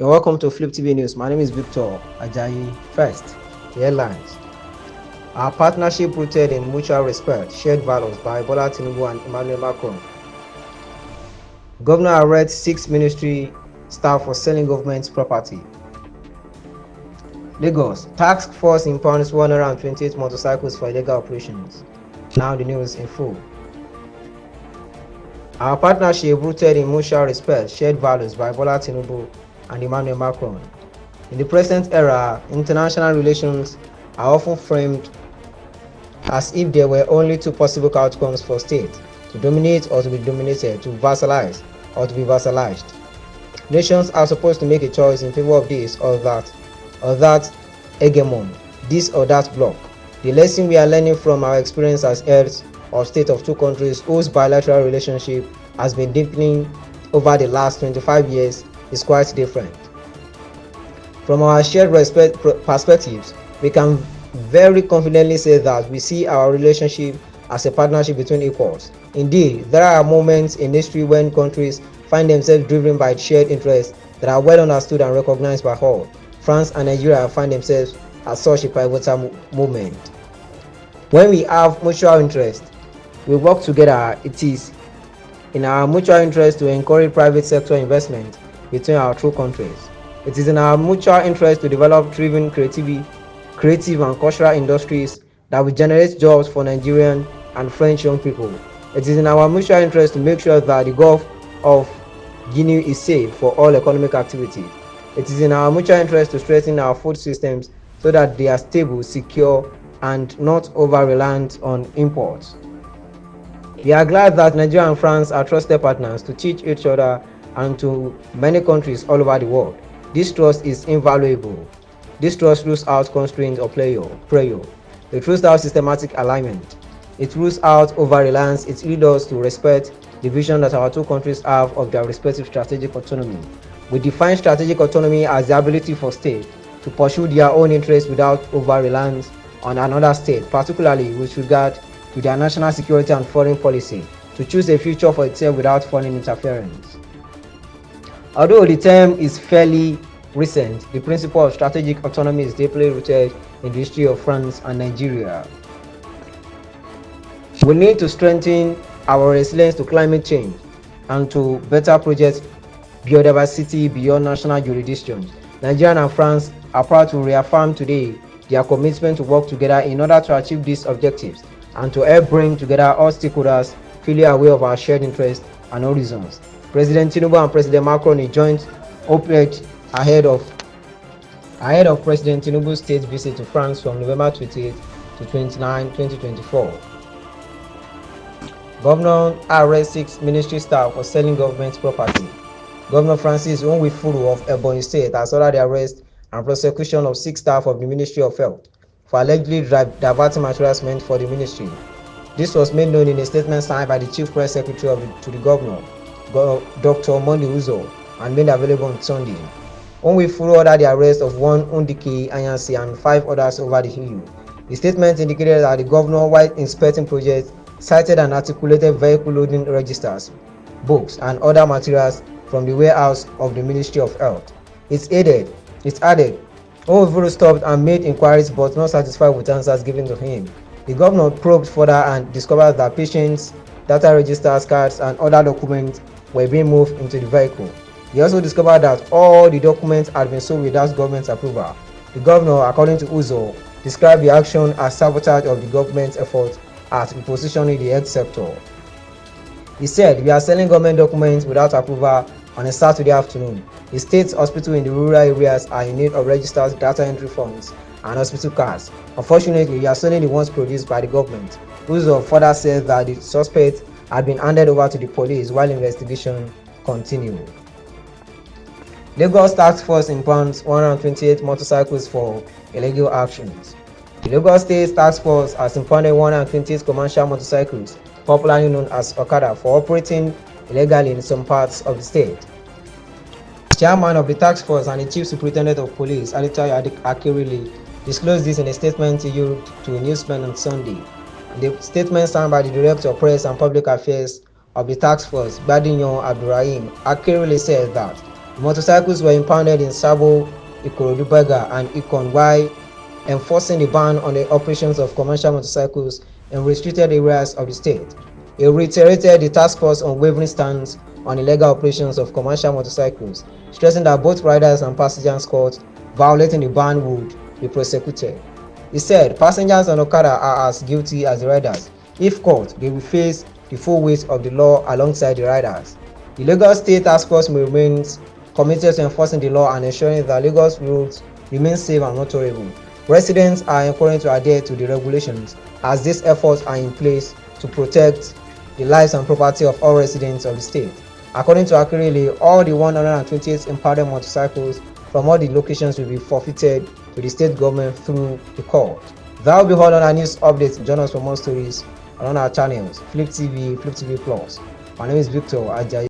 You're welcome to Flip TV News. My name is Victor Ajayi. First, the headlines. Our partnership rooted in mutual respect, shared values by Bola Tinubu and Emmanuel Macron. Governor arrests 6 ministry staff for selling government property. Lagos, task force impounds 128 motorcycles for illegal operations. Now the news in full. Our partnership rooted in mutual respect, shared values by Bola Tinubu and Emmanuel Macron. In the present era, international relations are often framed as if there were only two possible outcomes for states: to dominate or to be dominated, to vassalize or to be vassalized. Nations are supposed to make a choice in favor of this or that hegemon, this or that bloc. The lesson we are learning from our experience as heirs of state of two countries whose bilateral relationship has been deepening over the last 25 years is quite different. From our shared perspectives, we can very confidently say that we see our relationship as a partnership between equals. Indeed, there are moments in history when countries find themselves driven by shared interests that are well understood and recognized by all. France and Nigeria find themselves at such a pivotal moment. When we have mutual interest, we work together. It is in our mutual interest to encourage private sector investment between our two countries. It is in our mutual interest to develop thriving creative and cultural industries that will generate jobs for Nigerian and French young people. It is in our mutual interest to make sure that the Gulf of Guinea is safe for all economic activities. It is in our mutual interest to strengthen our food systems so that they are stable, secure, and not over-reliant on imports. We are glad that Nigeria and France are trusted partners to teach each other and to many countries all over the world. This trust is invaluable. This trust roots out constraint or prayer. It roots out systematic alignment. It roots out over-reliance. It leads us to respect the vision that our two countries have of their respective strategic autonomy. We define strategic autonomy as the ability for states to pursue their own interests without over-reliance on another state, particularly with regard to their national security and foreign policy, to choose a future for itself without foreign interference. Although the term is fairly recent, the principle of strategic autonomy is deeply rooted in the history of France and Nigeria. We need to strengthen our resilience to climate change and to better project biodiversity beyond national jurisdictions. Nigeria and France are proud to reaffirm today their commitment to work together in order to achieve these objectives and to help bring together all stakeholders fully aware of our shared interests and horizons. President Tinubu and President Macron in joint op-ed ahead of President Tinubu's state visit to France from November 28 to 29, 2024. Governor arrests 6 ministry staff for selling government property. Governor Francis Onwifuru of Ebonyi State has ordered the arrest and prosecution of 6 staff of the Ministry of Health for allegedly diverting materials meant for the ministry. This was made known in a statement signed by the Chief Press Secretary to the Governor, Dr. Monday Uzo, and made available on Sunday. Onwifuru ordered the arrest of 1 Undike Anyansi and 5 others over the EU. The statement indicated that the Governor, while inspecting projects, cited and articulated vehicle loading registers, books, and other materials from the warehouse of the Ministry of Health. It added, Onwifuru stopped and made inquiries but not satisfied with answers given to him. The governor probed further and discovered that patients' data registers, cards, and other documents were being moved into the vehicle. He also discovered that all the documents had been sold without government approval. The governor, according to Uzo, described the action as sabotage of the government's efforts at repositioning the health sector. He said, "We are selling government documents without approval on a Saturday afternoon. The state hospitals in the rural areas are in need of registered data entry forms and hospital cards. Unfortunately, we are selling the ones produced by the government." Uzo further said that the suspect had been handed over to the police while investigation continued. Lagos task force impounds 128 motorcycles for illegal actions. The Lagos State Task Force has impounded 128 commercial motorcycles, popularly known as Okada, for operating illegally in some parts of the state. The chairman of the task force and the chief superintendent of police, Alitayo Akerele, disclosed this in a statement issued to newsmen on Sunday. In the statement signed by the Director of Press and Public Affairs of the task force, Badinyo Abdurrahim, Akerele said that Motorcycles were impounded in Sabo, Ikorodu Berger, and Ikon while enforcing the ban on the operations of commercial motorcycles in restricted areas of the state. It reiterated the task force unwavering stance on illegal operations of commercial motorcycles, stressing that both riders and passengers caught violating the ban would be prosecuted. He said passengers on Okada are as guilty as the riders. If caught, they will face the full weight of the law alongside the riders. The Lagos State Task Force remains committed to enforcing the law and ensuring that Lagos roads remain safe and motorable. Residents are encouraged to adhere to the regulations as these efforts are in place to protect the lives and property of all residents of the state. According to Akérèlé, all the 128 impounded motorcycles from all the locations will be forfeited to the state government through the court. That will be all on our news updates. Join us for more stories on our channels, Flip TV, Flip TV Plus. My name is Victor Ajayi.